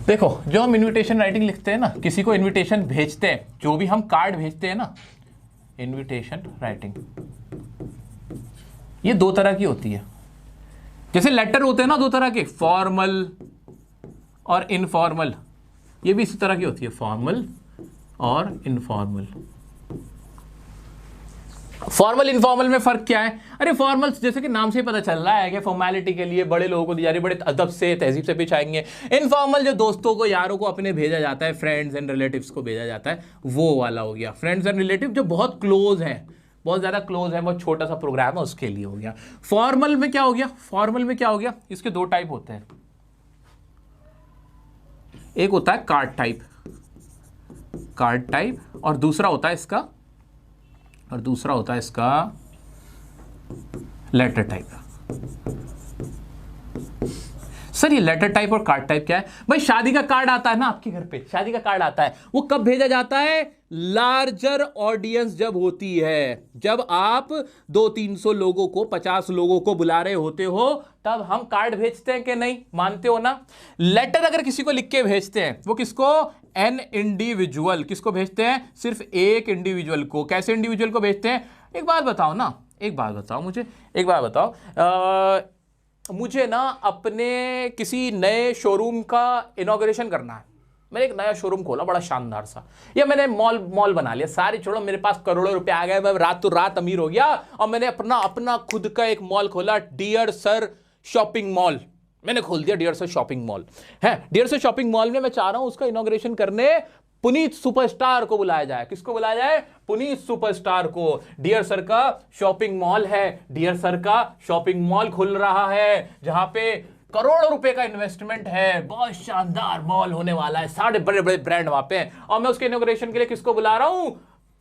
देखो, जो हम इनविटेशन राइटिंग लिखते हैं ना, किसी को इनविटेशन भेजते हैं, जो भी हम कार्ड भेजते हैं ना, इनविटेशन राइटिंग ये दो तरह की होती है। जैसे लेटर होते हैं ना दो तरह के, फॉर्मल और इनफॉर्मल, ये भी इसी तरह की होती है, फॉर्मल और इनफॉर्मल। फॉर्मल इनफॉर्मल में फर्क क्या है? अरे फॉर्मल जैसे कि नाम से ही पता चल रहा है कि फॉर्मेलिटी के लिए बड़े लोगों को दी जा रही, बड़े अदब से तहजीब से पेश आएंगे। इनफॉर्मल जो दोस्तों को, यारों को अपने भेजा जाता है, फ्रेंड्स एंड रिलेटिव्स को भेजा जाता है, वो वाला हो गया। फ्रेंड्स एंड रिलेटिव जो बहुत क्लोज है, बहुत ज्यादा क्लोज है, बहुत छोटा सा प्रोग्राम है, उसके लिए हो गया। फॉर्मल में क्या हो गया? फॉर्मल में क्या हो गया? इसके दो टाइप होते हैं, एक होता है कार्ड टाइप, कार्ड टाइप, और दूसरा होता है इसका लेटर टाइप। सर ये लेटर टाइप और कार्ड टाइप क्या है? भाई शादी का कार्ड आता है ना आपके घर पे, शादी का कार्ड आता है, वो कब भेजा जाता है? लार्जर ऑडियंस जब होती है, जब आप 200-300 लोगों को, 50 लोगों को बुला रहे होते हो, तब हम कार्ड भेजते हैं कि नहीं? मानते हो ना? लेटर अगर किसी को लिख के भेजते हैं, वो किसको? An individual. किसको भेजते हैं? सिर्फ एक इंडिविजुअल को। कैसे इंडिविजुअल को भेजते हैं? एक बात बताओ ना, एक बात बताओ मुझे, एक बात बताओ, मुझे ना अपने किसी नए शोरूम का इनॉग्रेशन करना है। मैंने एक नया शोरूम खोला बड़ा शानदार सा, या मैंने मॉल बना लिया, सारी छोड़ो, मेरे पास करोड़ों रुपए आ गए, मैं रात तो रात अमीर हो गया, और मैंने अपना खुद का एक मॉल खोला, डियर सर शॉपिंग मॉल। मैंने खोल दिया डियर सर शॉपिंग मॉल है। डियर सर शॉपिंग मॉल में मैं चाह रहा हूं उसका इनॉग्रेशन करने पुनीत सुपरस्टार को बुलाया जाए। किसको बुलाया जाए? पुनीत सुपरस्टार को। डियर सर का शॉपिंग मॉल है, डियर सर का शॉपिंग मॉल खुल रहा है, जहां पे करोड़ों रुपए का इन्वेस्टमेंट है, बहुत शानदार मॉल होने वाला है, सारे बड़े बड़े ब्रांड वहां पे, और मैं उसके इनॉग्रेशन के लिए किसको बुला रहा हूं?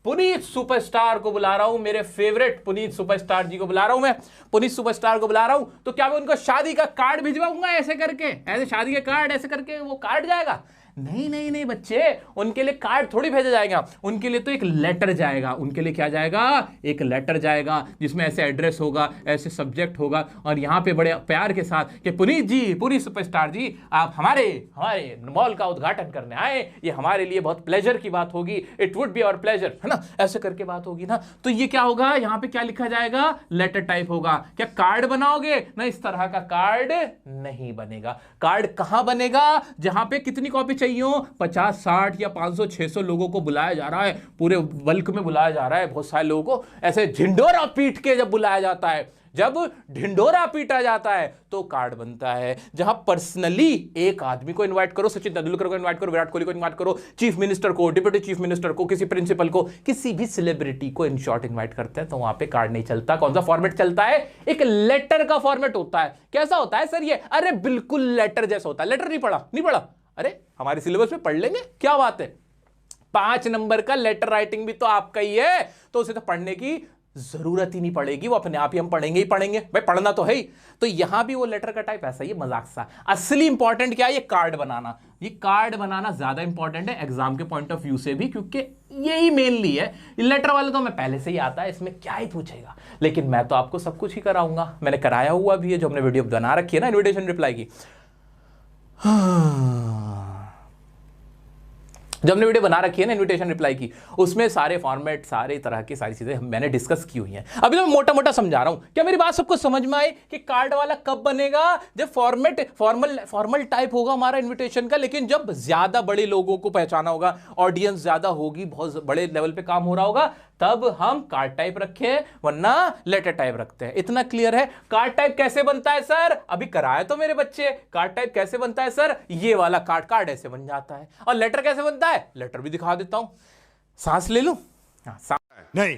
पुनीत सुपरस्टार को बुला रहा हूं, मेरे फेवरेट पुनीत सुपरस्टार जी को बुला रहा हूं, मैं पुनीत सुपरस्टार को बुला रहा हूं। तो क्या मैं उनको शादी का कार्ड भिजवाऊंगा ऐसे करके, ऐसे शादी के कार्ड ऐसे करके वो कार्ड जाएगा? नहीं नहीं नहीं बच्चे, उनके लिए कार्ड थोड़ी भेजा जाएगा, उनके लिए तो एक लेटर जाएगा। उनके लिए क्या जाएगा? एक लेटर जाएगा, जिसमें ऐसे एड्रेस होगा, ऐसे सब्जेक्ट होगा, और यहां पे बड़े प्यार के साथ कि पुनीत जी, पुनीत सुपरस्टार जी, आप हमारे मॉल का उद्घाटन करने आए, ये हमारे लिए बहुत प्लेजर की बात होगी, it would be our pleasure, है ना? ऐसे करके बात होगी ना। तो ये क्या होगा? यहां पे क्या लिखा जाएगा? लेटर टाइप होगा। क्या कार्ड बनाओगे? ना, इस तरह का कार्ड नहीं बनेगा। कार्ड कहां बनेगा? जहां पे कितनी कॉपी चाहिए हो, 50, 60 या 500, 600 लोगों को बुलाया जा रहा है, पूरे बल्क में बुलाया जा रहा है, बहुत सारे लोगों को ऐसे झिंडोरा पीट के जब बुलाया जाता है, जब ढिंडोरा पीटा जाता है, तो कार्ड बनता है। जहां पर्सनली एक आदमी को इनवाइट करो, सचिन तेंदुलकर को इनवाइट करो, विराट कोहली को इनवाइट करो, चीफ मिनिस्टर को, डिप्टी चीफ मिनिस्टर को, किसी प्रिंसिपल को, किसी भी सेलिब्रिटी को इन शॉर्ट इनवाइट करते हैं, तो वहां पे कार्ड नहीं चलता। कौन सा फॉर्मेट चलता है? एक लेटर का फॉर्मेट होता है। कैसा होता है सर ये? अरे बिल्कुल लेटर जैसा होता है। लेटर नहीं पढ़ा? नहीं पढ़ा? अरे हमारे सिलेबस में पढ़ लेंगे, क्या बात है। 5 नंबर का लेटर राइटिंग भी तो आपका ही है, तो उसे तो पढ़ने की जरूरत ही नहीं पड़ेगी, वो अपने आप ही हम पढ़ेंगे ही पढ़ेंगे, भाई पढ़ना तो है ही। तो यहां भी वो लेटर का टाइप ऐसा ही, मजाक सा। असली इंपॉर्टेंट क्या है? ये कार्ड बनाना। ये कार्ड बनाना ज्यादा इंपॉर्टेंट है एग्जाम के पॉइंट ऑफ व्यू से भी, क्योंकि यही मेनली है। लेटर वाले तो मैं पहले से ही आता है, इसमें क्या ही पूछेगा, लेकिन मैं तो आपको सब कुछ ही कराऊंगा। मैंने कराया हुआ भी है, जो हमने वीडियो बना रखी है ना इन्विटेशन रिप्लाई की। जब हमने वीडियो बना रखी है ना इनविटेशन रिप्लाई की, उसमें सारे फॉर्मेट, सारे तरह की सारी चीजें मैंने डिस्कस की हुई हैं। अभी तो मैं मोटा मोटा समझा रहा हूं। क्या मेरी बात सबको समझ में आई कि कार्ड वाला कब बनेगा? जब फॉर्मल टाइप होगा हमारा इनविटेशन का, लेकिन जब ज्यादा बड़े लोगों को पहचाना होगा, ऑडियंस ज्यादा होगी, बहुत बड़े लेवल पे काम हो रहा होगा, तब हम कार्ड टाइप रखें, वरना लेटर टाइप रखते हैं। इतना क्लियर है? कार्ड टाइप कैसे बनता है सर? अभी कराया तो मेरे बच्चे। कार्ड टाइप कैसे बनता है सर? ये वाला कार्ड ऐसे बन जाता है। और लेटर कैसे बनता है? लेटर भी दिखा देता हूं। सांस ले लूं? नहीं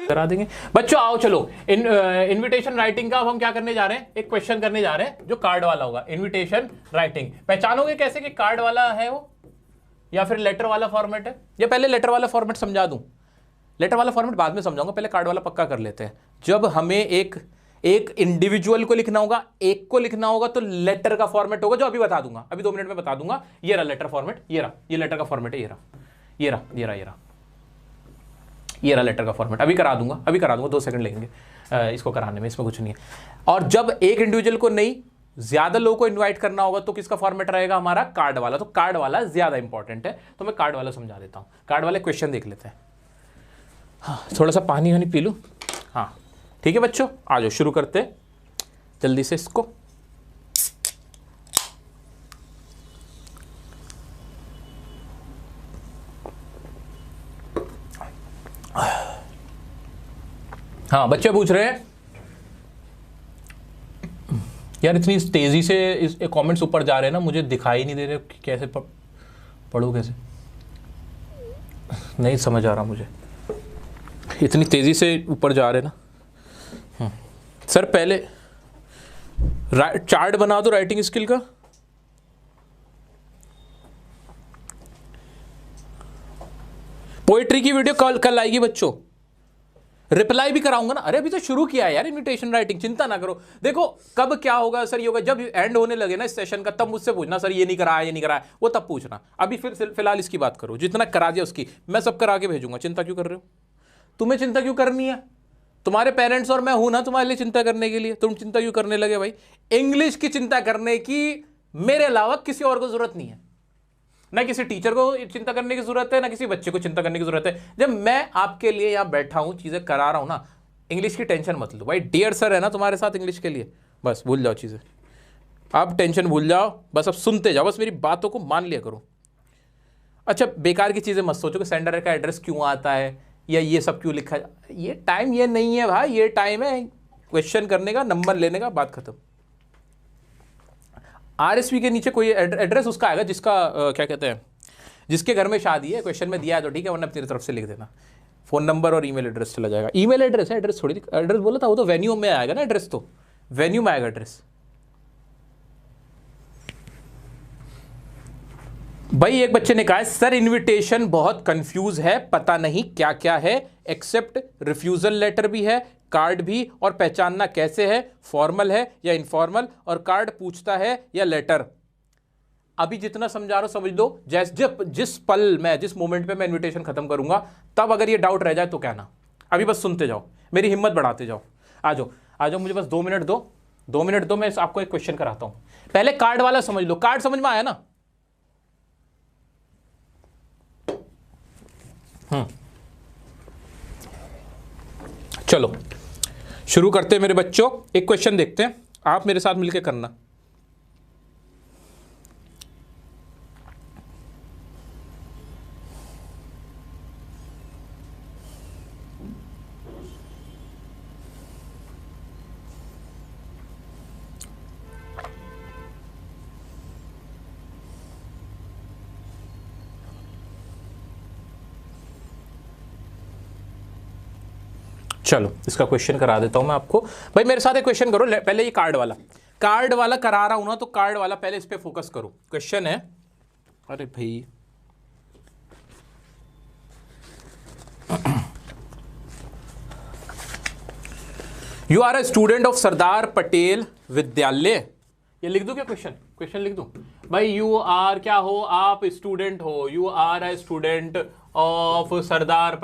करा देंगे बच्चों। आओ चलो, इनविटेशन राइटिंग का अब हम क्या करने जा रहे हैं? एक क्वेश्चन करने जा रहे हैं जो कार्ड वाला होगा। इनविटेशन राइटिंग पहचानोगे कैसे कि कार्ड वाला है वो या फिर लेटर वाला फॉर्मेट है? या पहले लेटर वाला फॉर्मेट समझा दूं? लेटर वाला फॉर्मेट बाद में समझाऊंगा, पहले कार्ड वाला पक्का कर लेते हैं। जब हमें एक इंडिविजुअल को लिखना होगा, एक को लिखना होगा, तो लेटर का फॉर्मेट होगा, जो अभी बता दूंगा, अभी 2 मिनट में बता दूंगा। ये रहा लेटर फॉर्मेट, ये रहा, ये लेटर का फॉर्मेट है, ये रहा लेटर का फॉर्मेट। अभी करा दूंगा 2 सेकंड लगेंगे इसको कराने में, इसमें कुछ नहीं है। और जब एक इंडिविजुअल को नहीं, ज्यादा लोगों को इनवाइट करना होगा तो किसका फॉर्मेट रहेगा हमारा, कार्ड वाला। तो कार्ड वाला ज्यादा इंपॉर्टेंट है, तो मैं कार्ड वाला समझा देता हूं। कार्ड वाले क्वेश्चन देख लेते हैं। हाँ, थोड़ा सा पानी वानी पी लूं। हाँ ठीक है बच्चों, आ जाओ शुरू करते हैं जल्दी से इसको। हाँ बच्चे पूछ रहे हैं यार इतनी तेजी से इस कमेंट्स ऊपर जा रहे हैं ना, मुझे दिखाई नहीं दे रहे कि कैसे पढ़ूं कैसे, नहीं समझ आ रहा मुझे, इतनी तेजी से ऊपर जा रहे हैं ना। सर पहले चार्ट बना दो राइटिंग स्किल का। पोएट्री की वीडियो कल आएगी बच्चों, रिप्लाई भी कराऊंगा ना। अरे अभी तो शुरू किया है यार इन्विटेशन राइटिंग, चिंता ना करो। देखो कब क्या होगा सर, ये होगा जब एंड होने लगे ना इस सेशन का, तब मुझसे पूछना सर ये नहीं कराया ये नहीं कराया, वो तब पूछना। अभी फिलहाल इसकी बात करो, जितना करा दिया उसकी मैं सब करा के भेजूंगा। चिंता क्यों कर रहे हो, तुम्हें चिंता क्यों करनी है, तुम्हारे पेरेंट्स और मैं हूं ना तुम्हारे लिए चिंता करने के लिए, तुम चिंता क्यों करने लगे भाई। इंग्लिश की चिंता करने की मेरे अलावा किसी और को जरूरत नहीं है, ना किसी टीचर को चिंता करने की जरूरत है, ना किसी बच्चे को चिंता करने की जरूरत है। जब मैं आपके लिए यहां बैठा हूं, चीजें करा रहा हूं ना, इंग्लिश की टेंशन मत लो भाई। डियर सर है ना तुम्हारे साथ इंग्लिश के लिए, बस भूल जाओ चीजें, आप टेंशन भूल जाओ, बस अब सुनते जाओ, बस मेरी बातों को मान लिया करो। अच्छा बेकार की चीजें मत सोचो कि सेंडर का एड्रेस क्यों आता है या ये सब क्यों लिखा है, ये टाइम ये नहीं है भाई, ये टाइम है क्वेश्चन करने का, नंबर लेने का, बात खत्म। आरएसवी के नीचे कोई एड्रेस उसका आएगा जिसका क्या कहते हैं, जिसके घर में शादी है, क्वेश्चन में दिया है तो ठीक है, वरना तेरी तरफ से लिख देना। फोन नंबर और ईमेल एड्रेस चला जाएगा। ईमेल एड्रेस है, एड्रेस थोड़ी, एड्रेस बोला था वो तो वेन्यू में आएगा ना, एड्रेस तो वेन्यू में आएगा एड्रेस। भाई एक बच्चे ने कहा सर इनविटेशन बहुत कंफ्यूज है, पता नहीं क्या क्या है, एक्सेप्ट रिफ्यूजल लेटर भी है, कार्ड भी, और पहचानना कैसे है, फॉर्मल है या इनफॉर्मल, और कार्ड पूछता है या लेटर। अभी जितना समझा रहा हूं समझ लो, जिस पल में जिस मोमेंट पे मैं इनविटेशन खत्म करूंगा, तब अगर ये डाउट रह जाए तो कहना। अभी बस सुनते जाओ, मेरी हिम्मत बढ़ाते जाओ। आ जाओ आ जाओ, मुझे बस 2 मिनट दो, 2 मिनट दो, मैं आपको एक क्वेश्चन कराता हूं। पहले कार्ड वाला समझ लो, कार्ड समझ में आया ना। चलो शुरू करते हैं मेरे बच्चों। एक क्वेश्चन देखते हैं, आप मेरे साथ मिलकर करना। चलो इसका क्वेश्चन करा देता हूं मैं आपको। भाई मेरे साथ एक क्वेश्चन करो, पहले ये कार्ड वाला करा रहा हूं ना, तो कार्ड वाला पहले इस पे फोकस करो। क्वेश्चन है, अरे भाई you are a student of Sardar Patel Vidyalaya, ये लिख दूं क्या क्वेश्चन लिख दूं भाई। यू आर क्या हो, आप स्टूडेंट हो, you are a student of Sardar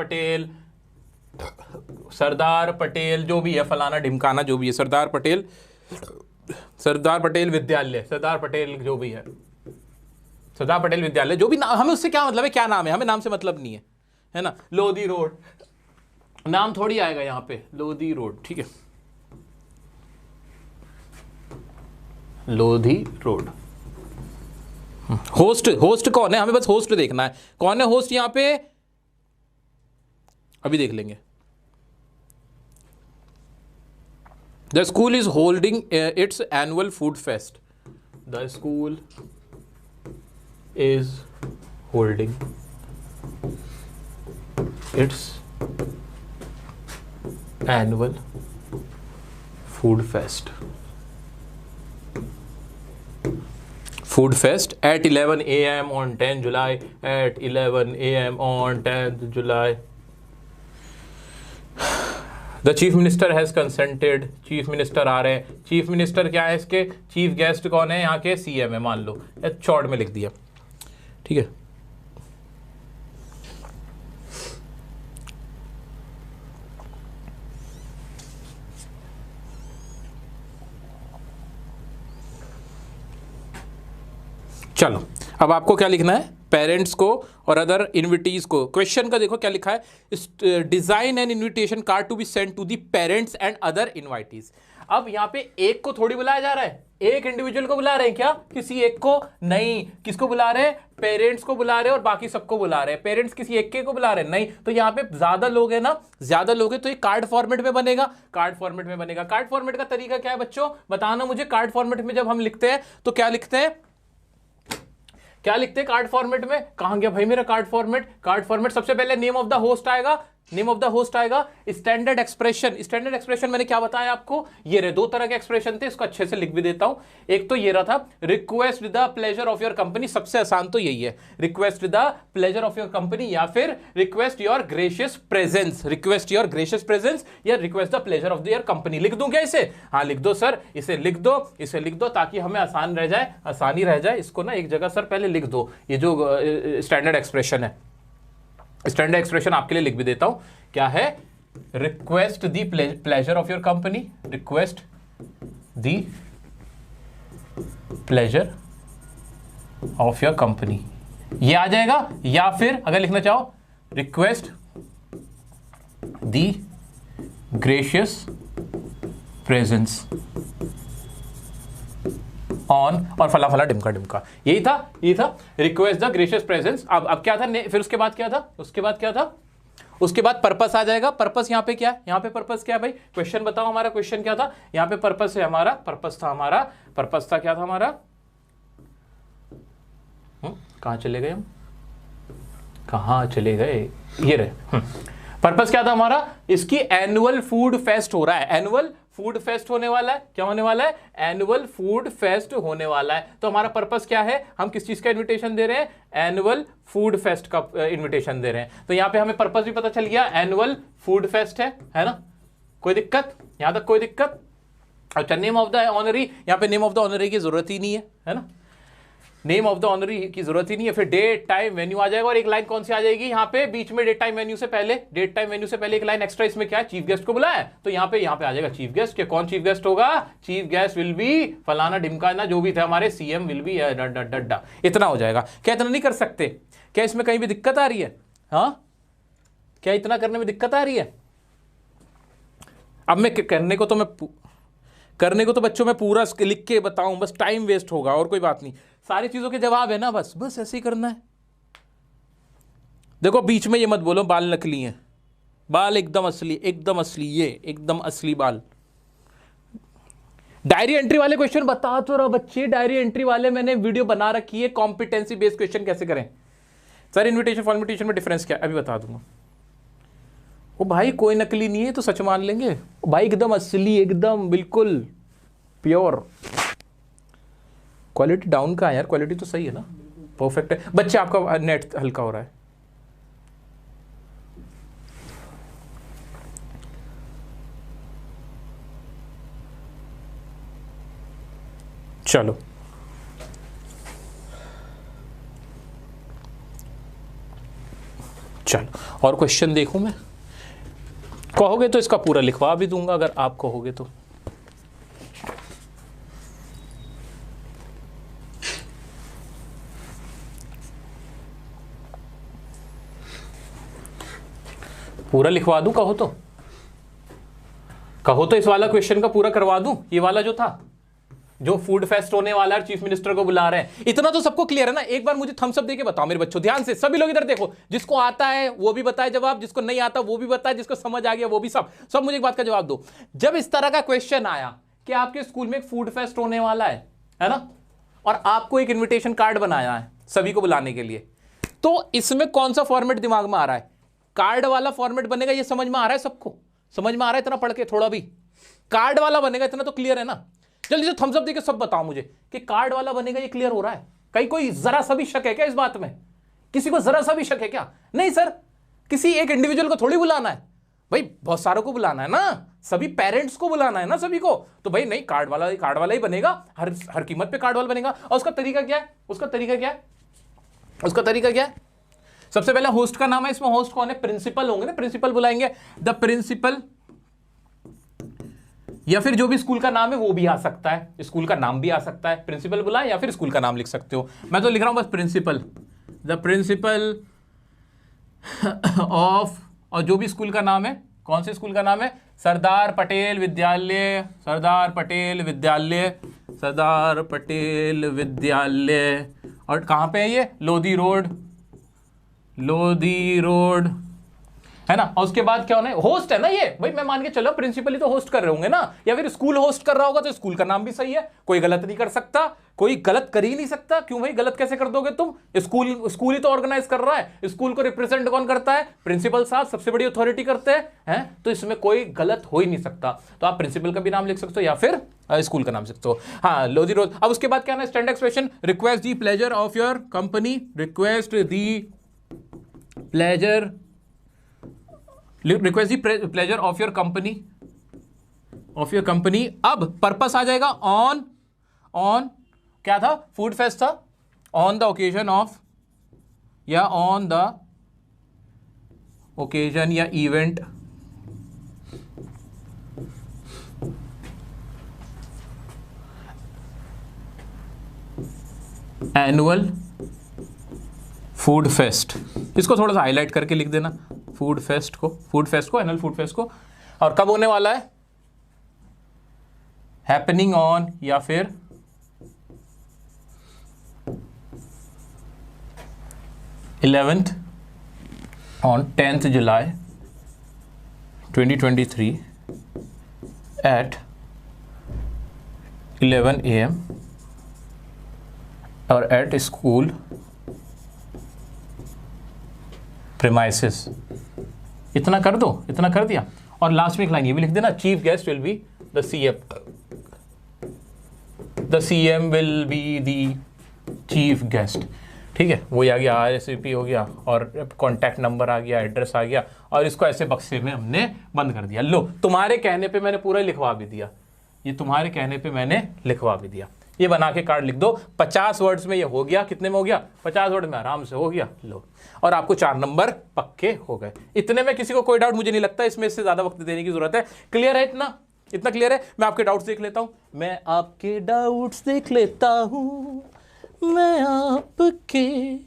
Patel जो भी है, फलाना ढिमकाना जो भी है, सरदार पटेल विद्यालय, सरदार पटेल जो भी है, सरदार पटेल विद्यालय जो भी नाम, हमें उससे क्या मतलब है, क्या नाम है, हमें नाम से मतलब नहीं है ना। लोधी रोड नाम थोड़ी आएगा यहां पे, लोधी रोड, ठीक है, लोधी रोड। होस्ट कौन है, हमें बस होस्ट देखना है, कौन है होस्ट यहां पे, अभी देख लेंगे। The school is holding its annual food fest. The school is holding its annual food fest. Food fest at 11 a.m. on 10 July. At 11 a.m. on 10th July. The chief minister has consented, chief minister आ रहे हैं, chief minister क्या है इसके, chief guest कौन है यहाँ के, सीएम है मान लो, शॉर्ट में लिख दिया, ठीक है। चलो अब आपको क्या लिखना है, पेरेंट्स को और अदर इन्विटीज को। क्वेश्चन का देखो क्या लिखा है, design an invitation card to be send to the parents and other invitees. अब यहां पे एक को थोड़ी बुलाया जा रहा है, एक इंडिविजुअल को बुला रहे हैं क्या, किसी एक को नहीं। किसको बुला रहे हैं, पेरेंट्स को बुला रहे हैं और बाकी सबको बुला रहे हैं। पेरेंट्स किसी एक के को बुला रहे हैं नहीं, तो यहां पे ज्यादा लोग हैं ना, ज्यादा लोग हैं तो ये कार्ड फॉर्मेट में बनेगा, कार्ड फॉर्मेट में बनेगा। कार्ड फॉर्मेट का तरीका क्या है बच्चों, बताना मुझे। कार्ड फॉर्मेट में जब हम लिखते हैं तो क्या लिखते हैं, क्या लिखते हैं कार्ड फॉर्मेट में, कहां गया भाई मेरा कार्ड फॉर्मेट। कार्ड फॉर्मेट सबसे पहले नेम ऑफ द होस्ट आएगा, नेम ऑफ द होस्ट आएगा, स्टैंडर्ड एक्सप्रेशन। स्टैंडर्ड एक्सप्रेशन मैंने क्या बताया आपको, ये रहे दो तरह के एक्सप्रेशन थे, इसको अच्छे से लिख भी देता हूं। एक तो ये रहा था, request the pleasure of your company, सबसे आसान तो यही है, request the pleasure of your company, या फिर request your gracious presence, request your gracious presence या request the pleasure of your company. लिख दूं क्या इसे, हाँ लिख दो सर, इसे लिख दो, इसे लिख दो ताकि हमें आसान रह जाए, आसानी रह जाए। इसको ना एक जगह सर पहले लिख दो, ये जो स्टैंडर्ड एक्सप्रेशन है, स्टैंडर्ड एक्सप्रेशन आपके लिए लिख भी देता हूं, क्या है, request the pleasure of your company, request the pleasure of your company, ये आ जाएगा। या फिर अगर लिखना चाहो, request the gracious presence on और फला फला डिमका डिमका, यही था रिक्वेस्ट द ग्रेशियस प्रेजेंस। अब क्या था, फिर उसके बाद क्या था, उसके बाद क्या था, उसके बाद पर्पस आ जाएगा। पर्पस यहाँ पे क्या है, यहाँ पे पर्पस क्या है भाई, क्वेश्चन बताओ, हमारा क्वेश्चन क्या था, यहाँ पे पर्पस है हमारा, पर्पस था क्या था हमारा, कहां चले गए हम, कहां चले गए, ये रहे। पर्पस क्या था हमारा, इसकी एनुअल फूड फेस्ट हो रहा है, एनुअल फूड फेस्ट होने वाला है, क्या होने वाला है, एनुअल फूड फेस्ट होने वाला है। तो हमारा पर्पस क्या है, हम किस चीज का इनविटेशन दे रहे हैं, एनुअल फूड फेस्ट का इनविटेशन दे रहे हैं। तो यहां पे हमें पर्पस भी पता चल गया, एनुअल फूड फेस्ट है ना, कोई दिक्कत, यहां तक कोई दिक्कत। अच्छा, नेम ऑफ द ऑनरी, यहां पे नेम ऑफ द ऑनरी की जरूरत ही नहीं है ना, नेम ऑफ द ऑनरी की जरूरत ही नहीं है। फिर डेट टाइम वेन्यू आ जाएगा, और एक लाइन कौन सी आ जाएगी यहाँ पे बीच में, डेट टाइम वेन्यू से पहले, डेट टाइम वेन्यू से पहले एक लाइन एक्स्ट्रा, इसमें क्या है, चीफ गेस्ट को बुलाया, तो यहाँ पे आ जाएगा चीफ गेस्ट के, कौन चीफ गेस्ट होगा, चीफ गेस्ट विल बी फलाना ढिमका ना, जो भी थे हमारे, सीएम विल बी डड्डा, इतना हो जाएगा। क्या इतना नहीं कर सकते, क्या इसमें कहीं भी दिक्कत आ रही है, हाँ क्या इतना करने में दिक्कत आ रही है। अब मैं करने को तो बच्चों में पूरा लिख के बताऊं, बस टाइम वेस्ट होगा और कोई बात नहीं, सारी चीजों के जवाब है ना, बस ऐसे ही करना है। देखो बीच में ये मत बोलो बाल नकली हैं, बाल एकदम असली, ये एकदम असली बाल। डायरी एंट्री वाले क्वेश्चन बता तो रहा बच्चे, डायरी एंट्री वाले मैंने वीडियो बना रखी है, कॉम्पिटेंसी बेस्ड क्वेश्चन कैसे करें। सर इन्विटेशन फॉर्मेटिशन में डिफरेंस क्या, अभी बता दूंगा। ओ भाई कोई नकली नहीं है तो सच मान लेंगे, भाई एकदम असली, एकदम बिल्कुल प्योर। क्वालिटी डाउन का है यार, क्वालिटी तो सही है ना, परफेक्ट है। बच्चे आपका नेट हल्का हो रहा है, चलो और क्वेश्चन देखूं मैं, कहोगे तो इसका पूरा लिखवा भी दूंगा अगर आप कहोगे तो। पूरा लिखवा दूं, कहो तो इस वाला क्वेश्चन का पूरा करवा दूं, ये वाला जो था, जो फूड फेस्ट होने वाला है, चीफ मिनिस्टर को बुला रहे हैं, इतना तो सबको क्लियर है ना। एक बार मुझे थम्स अप देके बताओ मेरे बच्चों, ध्यान से सभी लोग इधर देखो, जिसको आता है वो भी बताए जवाब, जिसको नहीं आता वो भी बताए, जिसको समझ आ गया वो भी, सब मुझे एक बात का जवाब दो। जब इस तरह का क्वेश्चन आया कि आपके स्कूल में एक फूड फेस्ट होने वाला है ना, और आपको एक इन्विटेशन कार्ड बनाया है सभी को बुलाने के लिए, तो इसमें कौन सा फॉर्मेट दिमाग में आ रहा है, कार्ड वाला फॉर्मेट बनेगा, ये समझ में आ रहा है, सबको समझ में आ रहा है इतना पढ़ के, थोड़ा भी कार्ड वाला बनेगा, इतना तो क्लियर है ना। जल्दी से थम्स अप देके सब बताओ मुझे कि कार्ड वाला बनेगा, ये क्लियर हो रहा है। कहीं कोई जरा सा भी शक है क्या इस बात में, किसी को जरा सा भी शक है क्या, नहीं सर, किसी एक इंडिविजुअल को थोड़ी बुलाना है भाई, बहुत सारों को बुलाना है ना, सभी पेरेंट्स को बुलाना है ना सभी को, तो भाई नहीं कार्ड वाला ही बनेगा, हर कीमत पे कार्ड वाला बनेगा। और उसका तरीका क्या है, उसका तरीका क्या है, सबसे पहले होस्ट का नाम है, इसमें होस्ट कौन है, प्रिंसिपल होंगे ना, प्रिंसिपल बुलाएंगे, द प्रिंसिपल या फिर जो भी स्कूल का नाम है वो भी आ सकता है, स्कूल का नाम भी आ सकता है, प्रिंसिपल बुलाएं या फिर स्कूल का नाम लिख सकते हो। मैं तो लिख रहा हूं बस प्रिंसिपल, द प्रिंसिपल ऑफ, और जो भी स्कूल का नाम है, कौन से स्कूल का नाम है, सरदार पटेल विद्यालय, सरदार पटेल विद्यालय, सरदार पटेल विद्यालय। और कहां पे है ये, लोधी रोड, लोधी रोड, है ना। और उसके बाद क्या होना है, होस्ट है ना ये, भाई मैं मान के चलो प्रिंसिपल ही तो होस्ट कर रहे होंगे ना, या फिर स्कूल होस्ट कर रहा होगा तो स्कूल का नाम भी सही है, कोई गलत नहीं कर सकता, कोई गलत कर ही नहीं सकता। क्यों भाई, गलत कैसे कर दोगे तुम, स्कूल ही तो ऑर्गेनाइज कर रहा है, स्कूल को रिप्रेजेंट कौन करता है, प्रिंसिपल साहब, सबसे बड़ी अथॉरिटी करते हैं, तो इसमें कोई गलत हो ही नहीं सकता। तो आप प्रिंसिपल का भी नाम लिख सकते हो या फिर स्कूल का नाम लिख सकते हो। हाँ, लोधी रोड। अब उसके बाद क्या है, standard expression, request the pleasure of your company, request the pleasure, request the pleasure of your company, of your company. अब पर्पस आ जाएगा, ऑन, ऑन क्या था, फूड फेस्ट था, ऑन द ओकेजन ऑफ, या ऑन द ओकेजन या event annual food fest. इसको थोड़ा सा हाईलाइट करके लिख देना, फूड फेस्ट को, फूड फेस्ट को, एनुअल फूड फेस्ट को। और कब होने वाला है, हैपनिंग ऑन, या फिर on 10th July 2023 at 11 AM और एट स्कूल प्रीमाइसेस। इतना कर दो, इतना कर दिया। और लास्ट में एक लाइन ये भी लिख देना, chief guest will be the CM, the CM will be the chief guest. ठीक है, वो आ गया, RSVP हो गया, और कॉन्टैक्ट नंबर आ गया, एड्रेस आ गया, और इसको ऐसे बक्से में हमने बंद कर दिया। लो, तुम्हारे कहने पे मैंने पूरा लिखवा भी दिया, ये तुम्हारे कहने पे मैंने लिखवा भी दिया। ये बना के कार्ड लिख दो, 50 वर्ड्स में ये हो गया। कितने में हो गया, 50 वर्ड में आराम से हो गया। लो, और आपको 4 नंबर पक्के हो गए। इतने में किसी को कोई डाउट मुझे नहीं लगता, इसमें इससे ज्यादा वक्त देने की जरूरत है। क्लियर है, इतना इतना क्लियर है। मैं आपके डाउट्स देख लेता हूं, मैं आपके डाउट्स देख लेता हूं, मैं आपके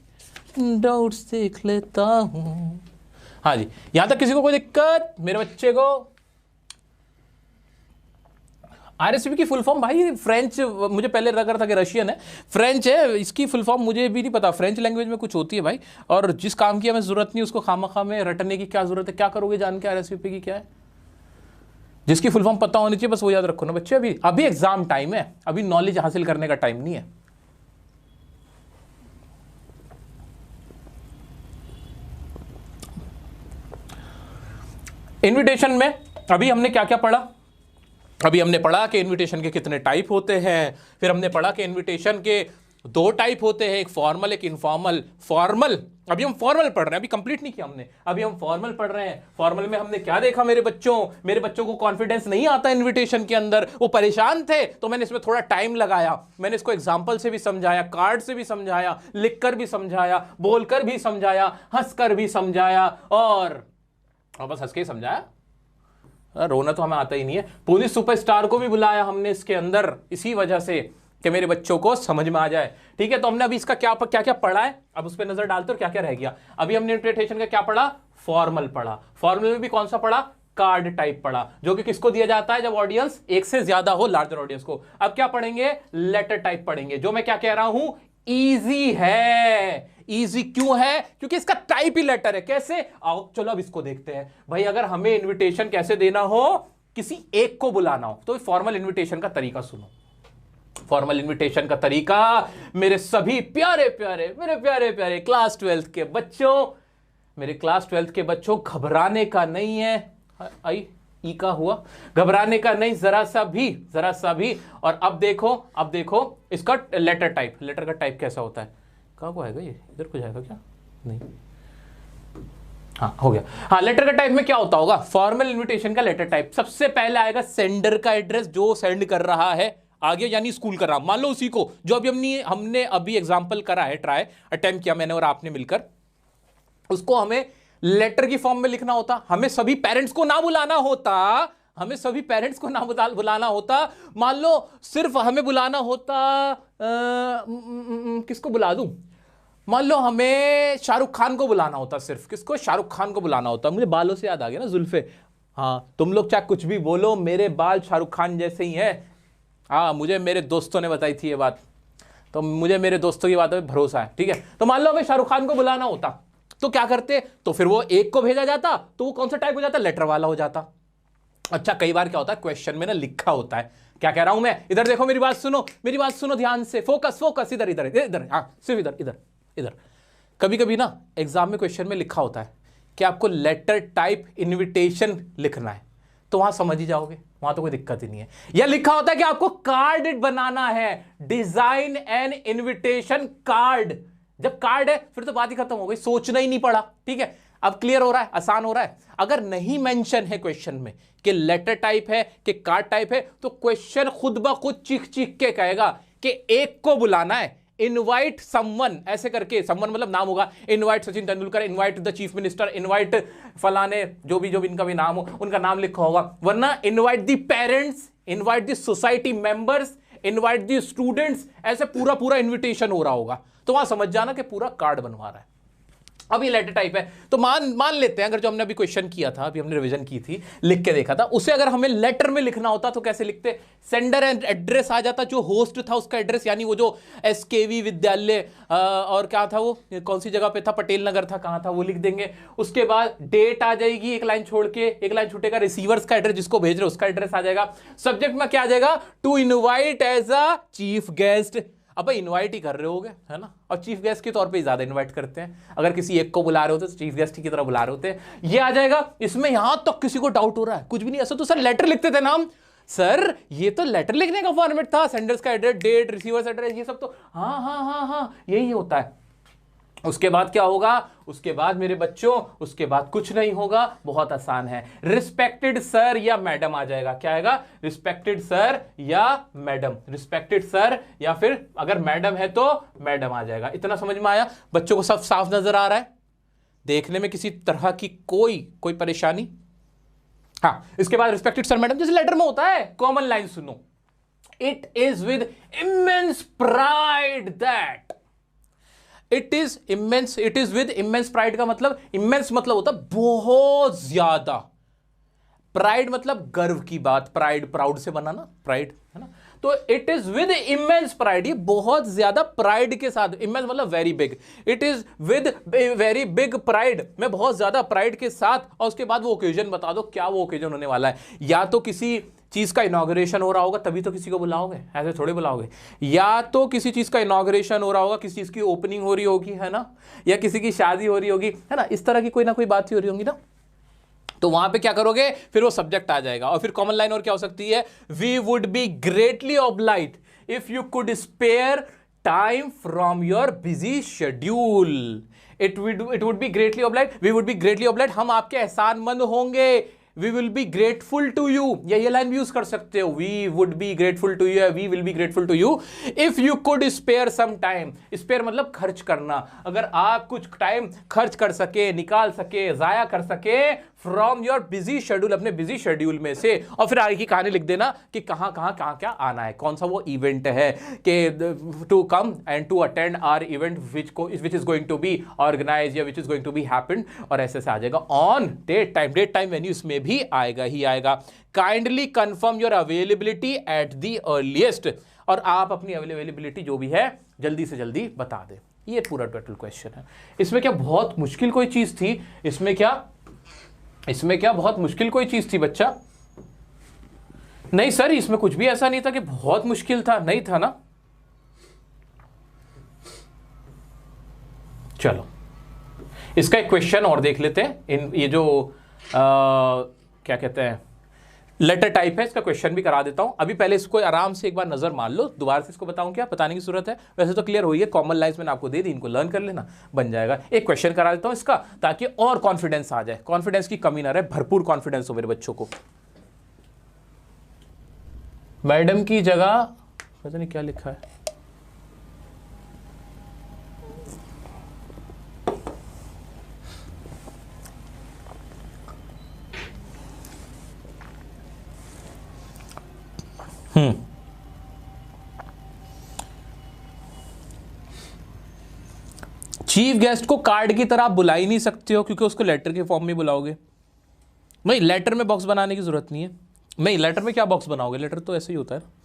डाउट्स देख लेता हूं। हाँ जी, यहां तक किसी को कोई दिक्कत, मेरे बच्चे को। RSVP की फुल फॉर्म भाई फ्रेंच, मुझे पहले लग रहा था कि रशियन है, फ्रेंच है। इसकी फुल फॉर्म मुझे भी नहीं पता, फ्रेंच लैंग्वेज में कुछ होती है भाई। और जिस काम की हमें जरूरत नहीं उसको खामखा में रटने की क्या जरूरत है, क्या करोगे जान के RSVP की क्या है। जिसकी फुल फॉर्म पता होनी चाहिए बस वो याद रखो ना बच्चे। अभी एग्जाम टाइम है, अभी नॉलेज हासिल करने का टाइम नहीं है। इनविटेशन में अभी हमने क्या क्या पढ़ा, अभी हमने पढ़ा कि इनविटेशन के कितने टाइप होते हैं, फिर हमने पढ़ा कि इनविटेशन के 2 टाइप होते हैं, एक फॉर्मल एक इनफॉर्मल। फॉर्मल, अभी हम फॉर्मल पढ़ रहे हैं, अभी कंप्लीट नहीं किया हमने, अभी हम फॉर्मल पढ़ रहे हैं। फॉर्मल में हमने क्या देखा, मेरे बच्चों को कॉन्फिडेंस नहीं आता इनविटेशन के अंदर, वो परेशान थे, तो मैंने इसमें थोड़ा टाइम लगाया, मैंने इसको एग्जाम्पल से भी समझाया, कार्ड से भी समझाया, लिखकर भी समझाया, बोलकर भी समझाया, हंसकर भी समझाया, और बस हंस के ही समझाया, रोना तो हमें आता ही नहीं है। पुलिस सुपरस्टार को भी बुलाया हमने इसके अंदर, इसी वजह से कि मेरे बच्चों को समझ में आ जाए। ठीक है, तो हमने अभी इसका क्या क्या पढ़ा है, अब उस पर नजर डालते और क्या क्या रह गया। अभी हमने इंटरप्रिटेशन का क्या पढ़ा, फॉर्मल पढ़ा। फॉर्मल में भी कौन सा पढ़ा, कार्ड टाइप पढ़ा, जो कि किसको दिया जाता है जब ऑडियंस एक से ज्यादा हो, लार्जर ऑडियंस को। अब क्या पढ़ेंगे, लेटर टाइप पढ़ेंगे, जो मैं क्या कह रहा हूं, इजी है। इजी क्यों है, क्योंकि इसका टाइप ही लेटर है। कैसे, आओ चलो अब इसको देखते हैं भाई। अगर हमें इनविटेशन कैसे देना हो, किसी एक को बुलाना हो, तो फॉर्मल इनविटेशन का तरीका सुनो। फॉर्मल इनविटेशन का तरीका मेरे सभी प्यारे प्यारे, मेरे प्यारे प्यारे क्लास 12th के बच्चों, मेरे क्लास 12th के बच्चों, घबराने का नहीं है। आई ई का हुआ, घबराने का नहीं, जरा सा भी। और अब देखो इसका लेटर टाइप, लेटर का टाइप कैसा होता है। कहाँ को आएगा ये, इधर को जाएगा क्या, नहीं, हाँ हो गया। हाँ, लेटर का टाइप में क्या होता होगा, फॉर्मल इनविटेशन का लेटर टाइप, सबसे पहले आएगा सेंडर का एड्रेस, जो सेंड कर रहा है आगे, यानी स्कूल कर रहा, मान लो उसी को, जो अभी हमने अभी एग्जांपल करा है, ट्राई अटेम्प्ट किया मैंने और आपने मिलकर, उसको हमें लेटर की फॉर्म में लिखना होता। हमें सभी पेरेंट्स को ना बुलाना होता, हमें सभी पेरेंट्स को ना बुलाना होता, मान लो सिर्फ हमें बुलाना होता, किसको बुला दूं, मान लो हमें शाहरुख खान को बुलाना होता, सिर्फ किसको, शाहरुख खान को बुलाना होता। मुझे बालों से याद आ गया ना, जुल्फे। हाँ, तुम लोग चाहे कुछ भी बोलो, मेरे बाल शाहरुख खान जैसे ही हैं। हाँ, मुझे मेरे दोस्तों ने बताई थी ये बात, तो मुझे मेरे दोस्तों की बातों पे भरोसा है, ठीक है। तो मान लो हमें शाहरुख खान को बुलाना होता, तो क्या करते, तो फिर वो एक को भेजा जाता, तो वो कौन सा टाइप हो जाता, लेटर वाला हो जाता। अच्छा, कई बार क्या होता है, क्वेश्चन में ना लिखा होता है, क्या कह रहा हूं मैं, इधर देखो, मेरी बात सुनो, मेरी बात सुनो ध्यान से, फोकस फोकस, इधर इधर इधर, हाँ सिर्फ इधर इधर इधर। कभी कभी ना एग्जाम में क्वेश्चन में लिखा होता है कि आपको लेटर टाइप इनविटेशन लिखना है, तो वहां समझ ही जाओगे, वहां तो कोई दिक्कत ही नहीं है। या लिखा होता है कि आपको कार्ड बनाना है, डिजाइन एन इनविटेशन कार्ड। जब कार्ड है फिर तो बात ही खत्म हो गई, सोचना ही नहीं पड़ा, ठीक है। अब क्लियर हो रहा है, आसान हो रहा है। अगर नहीं मेंशन है क्वेश्चन में कि लेटर टाइप है कि कार्ड टाइप है, तो क्वेश्चन खुद ब खुद चीख चीख के कहेगा कि एक को बुलाना है, इनवाइट समवन, ऐसे करके, समवन मतलब नाम होगा, invite Sachin Tendulkar, invite the chief minister, invite फलाने, जो भी इनका भी नाम हो, उनका नाम लिखा होगा। वरना invite the parents, invite the society members, invite the students, ऐसे पूरा पूरा इन्विटेशन हो रहा होगा। तो वहां समझ जाना कि पूरा कार्ड बनवा रहा है। अब ये लेटर टाइप है, तो मान लेते हैं, अगर जो हमने अभी क्वेश्चन किया था, अभी हमने रिवीजन की थी, लिख के देखा था, उसे अगर हमें लेटर में लिखना होता तो कैसे लिखते, सेंडर एंड एड्रेस आ जाता, जो होस्ट था उसका एड्रेस, यानी वो जो एसकेवी विद्यालय और क्या था वो, कौन सी जगह पे था, पटेल नगर था, कहां था, वो लिख देंगे। उसके बाद डेट आ जाएगी, एक लाइन छोड़ के, एक लाइन छूटेगा, रिसीवर्स का एड्रेस, जिसको भेज रहे उसका एड्रेस आ जाएगा। सब्जेक्ट में क्या आ जाएगा, to invite as a chief guest. अब इनवाइट ही कर रहे होगे, है ना, और चीफ गेस्ट के तौर पे ज्यादा इनवाइट करते हैं। अगर किसी एक को बुला रहे होते तो चीफ गेस्ट की तरह बुला रहे होते हैं। ये आ जाएगा। इसमें यहां तक तो किसी को डाउट हो रहा है, कुछ भी नहीं, ऐसा तो सर लेटर लिखते थे ना हम, सर ये तो लेटर लिखने का फॉर्मेट था, सेंडर्स का एड्रेस, डेट, रिसीवर्स एड्रेस, ये सब तो हाँ हाँ हाँ हाँ यही होता है। उसके बाद क्या होगा, उसके बाद मेरे बच्चों, उसके बाद कुछ नहीं होगा, बहुत आसान है, रिस्पेक्टेड सर या मैडम आ जाएगा। क्या आएगा, रिस्पेक्टेड सर या मैडम, रिस्पेक्टेड सर, या फिर अगर मैडम है तो मैडम आ जाएगा। इतना समझ में आया, बच्चों को सब साफ नजर आ रहा है, देखने में किसी तरह की कोई परेशानी। हाँ, इसके बाद रिस्पेक्टेड सर मैडम जैसे लेटर में होता है, कॉमन लाइन सुनो, it is with immense pride that, it is immense, it is with immense pride का मतलब, इमेंस मतलब होता है बहुत ज्यादा, प्राइड मतलब गर्व की बात, प्राइड प्राउड से बना ना, प्राइड है ना, तो it is with immense pride, ये बहुत ज्यादा प्राइड के साथ, इमेंस मतलब very big, it is with very big pride, मैं बहुत ज्यादा प्राइड के साथ। और उसके बाद वो ओकेजन बता दो, क्या वो ओकेजन होने वाला है, या तो किसी चीज का इनॉग्रेशन हो रहा होगा तभी तो किसी को बुलाओगे, ऐसे थोड़े बुलाओगे, या तो किसी चीज का इनॉग्रेशन हो रहा होगा, किसी चीज की ओपनिंग हो रही होगी, है ना, या किसी की शादी हो रही होगी, है ना, इस तरह की कोई ना कोई बात ही हो रही होगी ना। तो वहां पे क्या करोगे, फिर वो सब्जेक्ट आ जाएगा। और फिर कॉमन लाइन और क्या हो सकती है, we would be greatly obliged if you could spare time from your busy schedule, it would be greatly obliged, we would be greatly obliged, हम आपके एहसानमंद होंगे, we will be grateful to you, या ये लाइन भी use कर सकते हो, we would be grateful to you, we will be grateful to you if you could spare some time, spare मतलब खर्च करना, अगर आप कुछ टाइम खर्च कर सके, निकाल सके, जाया कर सके, फ्रॉम योर बिजी शेड्यूल, अपने बिजी शेड्यूल में से। और फिर आगे की कहानी लिख देना कि कहां क्या आना है, कौन सा वो इवेंट है, कि to come and to attend our event which is going to be organise या which is going to be happened, और ऐसे से आ जाएगा ऑन डेट टाइम वेन्यू, इसमें भी आएगा ही आएगा। Kindly confirm your availability at the earliest, और आप अपनी अवेलेबिलिटी जो भी है जल्दी से जल्दी बता दें। ये पूरा टोटल क्वेश्चन है। इसमें क्या बहुत मुश्किल कोई चीज थी, इसमें क्या बहुत मुश्किल कोई चीज थी बच्चा? नहीं सर, इसमें कुछ भी ऐसा नहीं था कि बहुत मुश्किल था, नहीं था ना। चलो इसका एक क्वेश्चन और देख लेते हैं। ये जो क्या कहते हैं लेटर टाइप है, इसका क्वेश्चन भी करा देता हूं। अभी पहले इसको आराम से एक बार नजर मान लो, दोबारा से इसको बताऊं क्या, बताने की जरूरत है, वैसे तो क्लियर हुई है, कॉमन लाइंस मैंने आपको दे दी, इनको लर्न कर लेना, बन जाएगा। एक क्वेश्चन करा देता हूं इसका, ताकि और कॉन्फिडेंस आ जाए, कॉन्फिडेंस की कमी ना रहे, भरपूर कॉन्फिडेंस हो मेरे बच्चों को। मैडम की जगह पता नहीं क्या लिखा है, चीफ गेस्ट को कार्ड की तरह आप बुला ही नहीं सकते हो, क्योंकि उसको लेटर के फॉर्म में बुलाओगे। नहीं, लेटर में बॉक्स बनाने की जरूरत नहीं है। नहीं, लेटर में क्या बॉक्स बनाओगे, लेटर तो ऐसे ही होता है।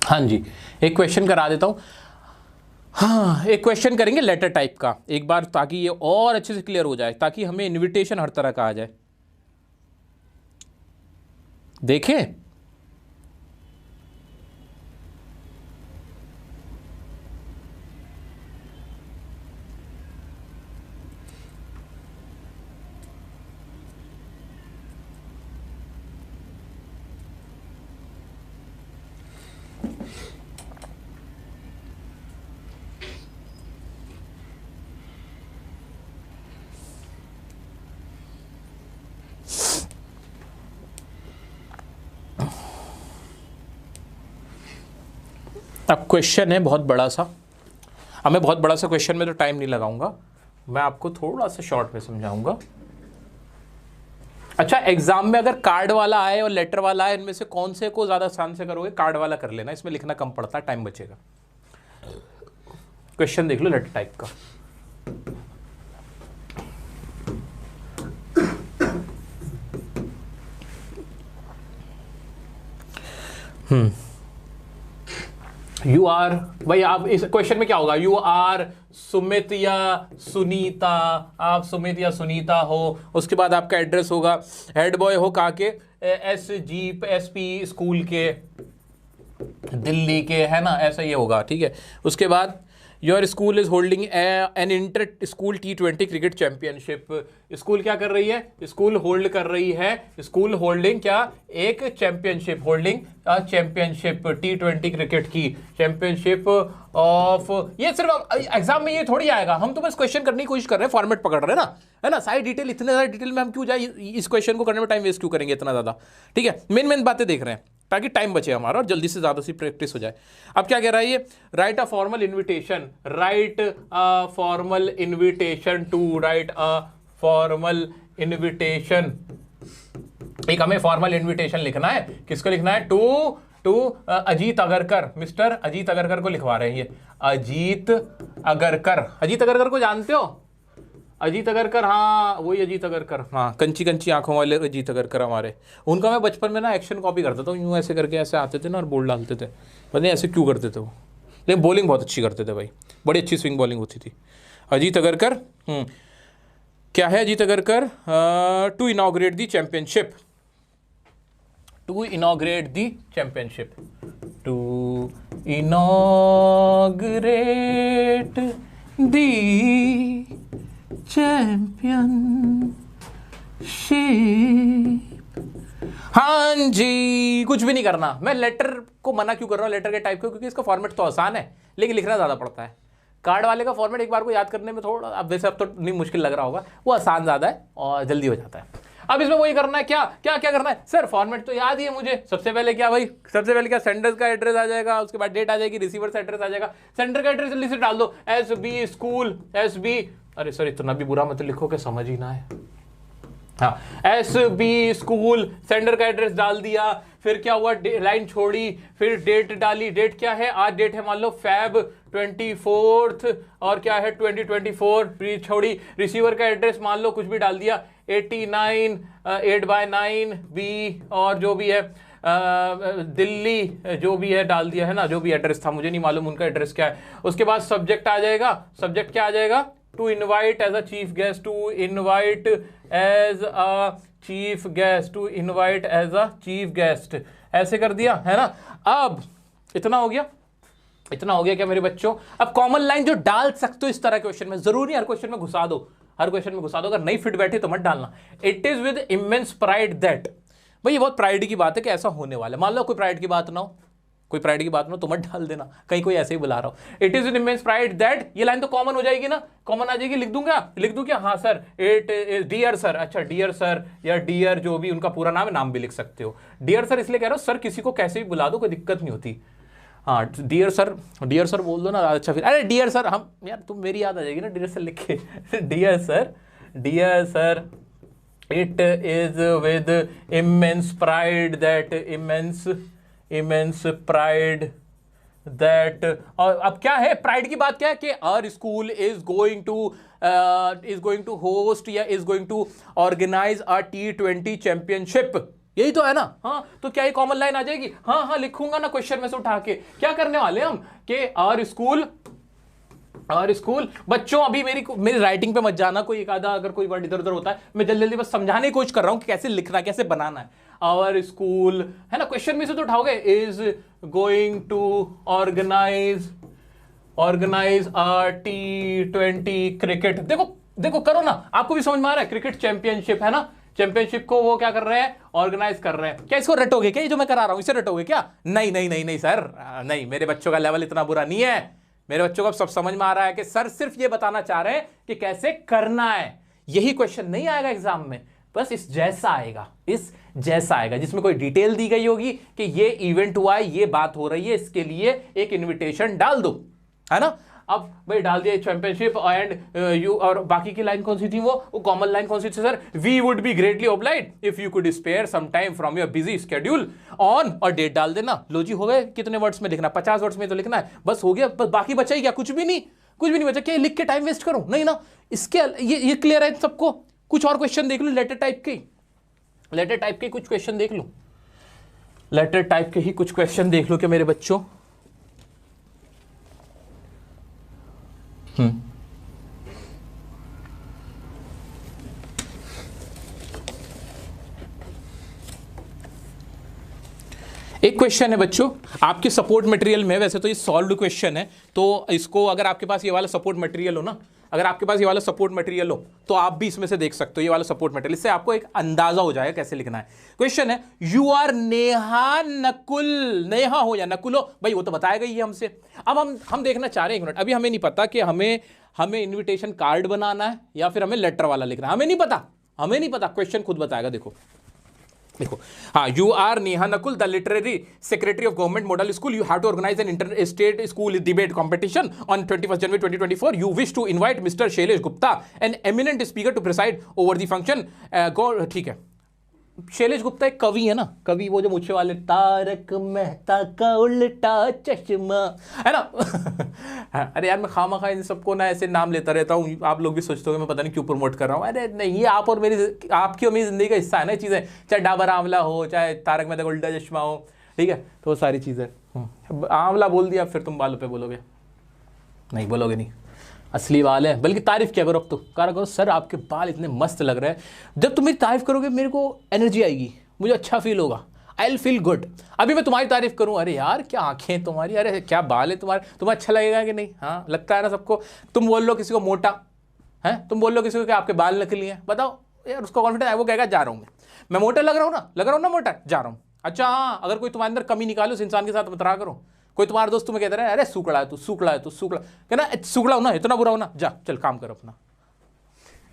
हाँ जी, एक क्वेश्चन करा देता हूँ। हाँ, एक क्वेश्चन करेंगे लेटर टाइप का एक बार, ताकि ये और अच्छे से क्लियर हो जाए, ताकि हमें इनविटेशन हर तरह का आ जाए। देखें, अब क्वेश्चन है बहुत बड़ा सा। अब मैं बहुत बड़ा सा क्वेश्चन में तो टाइम नहीं लगाऊंगा, मैं आपको थोड़ा सा शॉर्ट में समझाऊंगा। अच्छा, एग्जाम में अगर कार्ड वाला आए और लेटर वाला आए, इनमें से कौन से को ज्यादा आसान से करोगे? कार्ड वाला कर लेना, इसमें लिखना कम पड़ता है, टाइम बचेगा। क्वेश्चन देख लो लेटर टाइप का। यू आर, भाई आप इस क्वेश्चन में क्या होगा? यू आर सुमित या सुनीता, आप सुमित या सुनीता हो। उसके बाद आपका एड्रेस होगा, हेड बॉय हो कहाँ के? SG स्कूल के, दिल्ली के, है ना, ऐसा ये होगा, ठीक है। उसके बाद your school is holding N inter school T20 cricket championship. School क्या कर रही है? स्कूल होल्ड कर रही है, स्कूल होल्डिंग क्या? एक championship, holding championship T20 cricket की चैंपियनशिप ऑफ। ये सिर्फ एग्जाम में ये थोड़ी आएगा, हम तो बस क्वेश्चन करने की कोशिश कर रहे हैं, फॉर्मेट पकड़ रहे हैं ना, है ना। सारी डिटेल, इतने ज्यादा डिटेल में हम क्यों जाए, इस क्वेश्चन को करने में टाइम वेस्ट क्यों करेंगे इतना ज्यादा, ठीक है। मेन मेन बातें देख रहे हैं ताकि टाइम बचे हमारा और जल्दी से ज्यादा सी प्रैक्टिस हो जाए। अब क्या कह रहा है ये? Write a formal invitation, write a formal invitation to, write a formal invitation. एक हमें फॉर्मल इन्विटेशन लिखना है, किसको लिखना है? टू अजीत अगरकर, मिस्टर अजीत अगरकर को लिखवा रहे हैं ये। अजीत अगरकर, अजीत अगरकर को जानते हो? अजीत अगरकर, हाँ वही अजीत अगरकर, हाँ कंची कंची आंखों वाले अजीत अगरकर हमारे। उनका मैं बचपन में ना एक्शन कॉपी करता था, यूं ऐसे करके ऐसे आते थे ना और बोल डालते थे, पता नहीं ऐसे क्यों करते थे वो, लेकिन बॉलिंग बहुत अच्छी करते थे भाई, बड़ी अच्छी स्विंग बॉलिंग होती थी। अजीत अगरकर, क्या है Ajit Agarkar? To inaugurate the championship, to inaugurate the championship, to inaugurate the championship. हाँ जी, कुछ भी नहीं करना। मैं लेटर को मना क्यों कर रहा हूँ, लेटर के टाइप को? क्योंकि इसका फॉर्मेट तो आसान है, लेकिन लिखना ज्यादा पड़ता है। कार्ड वाले का फॉर्मेट एक बार को याद करने में थोड़ा, अब वैसे अब तो नहीं मुश्किल लग रहा होगा, वो आसान ज्यादा है और जल्दी हो जाता है। अब इसमें वही करना है, क्या क्या क्या करना है सर? फॉर्मेट तो याद ही है मुझे। सबसे पहले क्या भाई, सबसे पहले क्या? सेंडर का एड्रेस आ जाएगा, उसके बाद डेट आ जाएगी, रिसीवर का एड्रेस आ जाएगा। सेंडर का एड्रेस जल्दी से डाल दो, SB स्कूल, SB, अरे सर इतना भी बुरा मत लिखो कि समझ ही ना है। हाँ, SB स्कूल, सेंडर का एड्रेस डाल दिया, फिर क्या हुआ? लाइन छोड़ी, फिर डेट डाली। डेट क्या है? आज डेट है मान लो Feb 24 और क्या है 2024, छोड़ी। रिसीवर का एड्रेस मान लो कुछ भी डाल दिया, 89 8/9 B और जो भी है दिल्ली, जो भी है डाल दिया, है ना, जो भी एड्रेस था, मुझे नहीं मालूम उनका एड्रेस क्या है। उसके बाद सब्जेक्ट आ जाएगा, सब्जेक्ट क्या आ जाएगा? To invite as a chief guest, to invite as a chief guest, to invite as a chief guest, ऐसे कर दिया, है ना। अब इतना हो गया, इतना हो गया क्या मेरे बच्चों? अब कॉमन लाइन जो डाल सकते हो इस तरह क्वेश्चन में, जरूरी हर क्वेश्चन में घुसा दो, हर क्वेश्चन में घुसा दो, अगर नहीं फिट बैठे तो मत डालना। It is with immense pride that भाई ये बहुत प्राइड की बात है कि ऐसा होने वाला है। मान लो कोई प्राइड की बात ना हो, कोई प्राइड की बात ना हो तो मत डाल देना, कहीं कोई ऐसे ही बुला रहा हो। It is an immense pride that, ये लाइन तो कॉमन हो जाएगी ना, कॉमन आ जाएगी, लिख दूं क्या? हाँ sir, it is dear sir. अच्छा डियर सर या डियर जो भी उनका पूरा नाम है, नाम भी लिख सकते हो। डियर सर इसलिए कह रहा हूं, सर किसी को कैसे भी बुला दो, कोई दिक्कत नहीं होती। हाँ डियर सर बोल दो ना। अच्छा फिर अरे डियर सर, हम यार तुम मेरी याद आ जाएगी ना डियर सर लिख के। Dear sir it is with immense pride that, immense pride that, और अब क्या है प्राइड की बात, क्या है कि our school is going to host या is going to organise a T20 championship, यही तो है ना। हाँ तो क्या ये कॉमन लाइन आ जाएगी? हाँ लिखूंगा ना क्वेश्चन में से उठा के। क्या करने वाले हम कि आवर स्कूल, बच्चों अभी मेरी राइटिंग पे मत जाना, कोई एक आधा अगर कोई वर्ड इधर उधर होता है, मैं जल्दी बस समझाने की कोशिश कर रहा हूं कि कैसे लिखना, कैसे बनाना है। आवर स्कूल है ना, क्वेश्चन में से तो उठाओगे, is going to organise a T20 cricket. देखो करो ना, आपको भी समझ में आ रहा है, क्रिकेट चैंपियनशिप है ना, चैंपियनशिप को वो क्या कर रहे हैं, ऑर्गेनाइज कर रहे हैं। क्या इसको रटोगे क्या, ये जो मैं करा रहा हूं इसे रटोगे क्या? नहीं सर, नहीं, मेरे बच्चों का लेवल इतना बुरा नहीं है, मेरे बच्चों को सब समझ में आ रहा है कि सर सिर्फ ये बताना चाह रहे हैं कि कैसे करना है। यही क्वेश्चन नहीं आएगा एग्जाम में, बस इस जैसा आएगा जिसमें कोई डिटेल दी गई होगी कि ये इवेंट हुआ है, ये बात हो रही है, इसके लिए एक इनविटेशन डाल दो, है ना। अब भाई डाल दिया चैंपियनशिप एंड यू, और बाकी की लाइन कौन सी थी, वो कॉमन लाइन कौन सी थी sir? We would be greatly obliged if you could spare some time from your busy schedule on, और डेट डाल देना। लो जी हो गए, कितने वर्ड्स में लिखना? 50 वर्ड्स में तो लिखना है, बस हो गया। बस बाकी बचा ही क्या? कुछ भी नहीं बचा। क्या लिख के टाइम वेस्ट करूं? नहीं ना। इसके ये क्लियर है सबको? कुछ और क्वेश्चन देख लो लेटर टाइप के कुछ क्वेश्चन देख लो, लेटर टाइप के ही कुछ क्वेश्चन देख लो कि मेरे बच्चों। एक क्वेश्चन है बच्चों आपके सपोर्ट मटेरियल में, वैसे तो ये सॉल्व्ड क्वेश्चन है, तो इसको अगर आपके पास ये वाला सपोर्ट मटेरियल हो ना, अगर आपके पास ये वाला सपोर्ट मटेरियल हो तो आप भी इसमें से देख सकते हो ये वाला सपोर्ट मटेरियल, इससे आपको एक अंदाजा हो जाएगा कैसे लिखना है। क्वेश्चन है यू आर नेहा नकुल, नेहा हो या नकुल हो, भाई वो तो बताएगा ही हमसे। अब हम देखना चाह रहे हैं, एक मिनट, अभी हमें नहीं पता कि हमें इन्विटेशन कार्ड बनाना है या फिर हमें लेटर वाला लिखना है, हमें नहीं पता, क्वेश्चन खुद बताएगा। देखो हाँ, you are Neha Nakul the literary secretary of government model school, you have to organize an inter state school debate competition on 21 January 2024, you wish to invite mister Shailesh Gupta an eminent speaker to preside over the function. ठीक है, शैलेश गुप्ता एक कवि है ना, कवि वो जो मुझे वाले तारक मेहता का उल्टा चश्मा है ना। अरे यार मैं खामा इन सबको ना ऐसे नाम लेता रहता हूँ, आप लोग भी सोचते हो मैं पता नहीं क्यों प्रमोट कर रहा हूँ। अरे नहीं, ये आप और आपकी और मेरी जिंदगी का हिस्सा है ना चीज़ें, चाहे डाबर आंवला हो, चाहे तारक मेहता का उल्टा चश्मा हो, ठीक है, तो वो सारी चीज़ें। आंवला बोल दिया फिर तुम बालों पे बोलोगे, नहीं बोलोगे नहीं, असली बाल है, बल्कि तारीफ क्या करो, अब तो करो सर आपके बाल इतने मस्त लग रहे हैं। जब तुम मेरी तारीफ करोगे मेरे को एनर्जी आएगी, मुझे अच्छा फील होगा, आई विल फील गुड। अभी मैं तुम्हारी तारीफ करूं, अरे यार क्या आंखें तुम्हारी, अरे क्या बाल है तुम्हारे, तुम्हें अच्छा लगेगा कि नहीं? हाँ लगता है ना सबको। तुम बोल लो किसी को मोटा है, तुम बोल लो किसी को कि आपके बाल नकली हैं, बताओ यार उसको कॉन्फिडेंस है, वो कहेगा जा रहा हूँ मैं मोटा लग रहा हूँ ना मोटा, जा रहा हूँ। अच्छा हाँ, अगर कोई तुम्हारे अंदर कमी निकालो उस इंसान के साथ बतरा करो, कोई तुम्हारा दोस्त तुम्हें कहता है अरे सूखड़ा है तू, कहना सूखड़ा हो ना, इतना बुरा हो ना, जा चल काम कर अपना,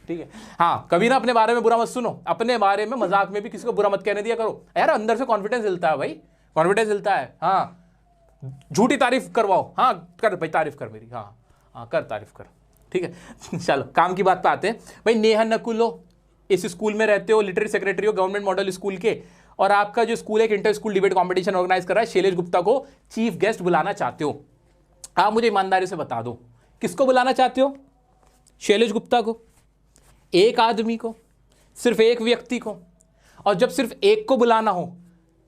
ठीक है। हाँ कभी ना अपने बारे में बुरा मत सुनो, अपने बारे में मजाक में भी किसी को बुरा मत कहने दिया करो यार, अंदर से कॉन्फिडेंस हिलता है भाई, कॉन्फिडेंस हिलता है। हाँ झूठी तारीफ करवाओ, हाँ कर भाई तारीफ कर मेरी, हाँ कर तारीफ कर, ठीक है। चलो काम की बात पे आते हैं भाई। नेहा नकुल हो, इस स्कूल में रहते हो, लिटरेरी सेक्रेटरी हो गवर्नमेंट मॉडल स्कूल के, और आपका जो स्कूल है एक inter school debate competition organize कर रहा है, शैलेश गुप्ता को चीफ गेस्ट बुलाना चाहते हो। आप मुझे ईमानदारी से बता दो किसको बुलाना चाहते हो? शैलेश गुप्ता को, एक आदमी को, सिर्फ एक व्यक्ति को? और जब सिर्फ एक को बुलाना हो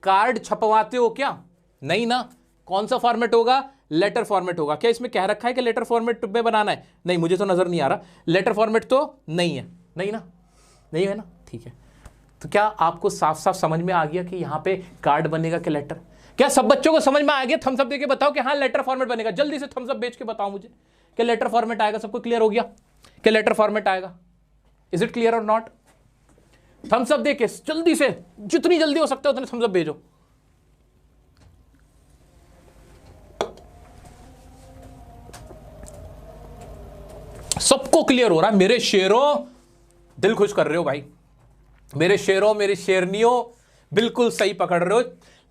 कार्ड छपवाते हो क्या? नहीं ना। कौन सा फॉर्मेट होगा? लेटर फॉर्मेट होगा। क्या इसमें कह रखा है कि लेटर फॉर्मेट में बनाना है? नहीं, मुझे तो नजर नहीं आ रहा, लेटर फॉर्मेट तो नहीं है, नहीं ना, नहीं है ना, ठीक है। तो क्या आपको साफ साफ समझ में आ गया कि यहाँ पे कार्ड बनेगा कि लेटर? क्या सब बच्चों को समझ में आ गया? थम्स अप देके बताओ कि हाँ लेटर फॉर्मेट बनेगा, जल्दी से थम्स अप बेच के बताओ मुझे कि लेटर फॉर्मेट आएगा। सबको क्लियर हो गया कि लेटर फॉर्मेट आएगा? इज इट क्लियर और नॉट? थम्स अप देके जल्दी से, जितनी जल्दी हो सकता है उतने थम्स अप भेजो। सबको क्लियर हो रहा है मेरे शेरों, दिल खुश कर रहे हो भाई मेरे शेरों, मेरी शेरनियों, बिल्कुल सही पकड़ रहे हो।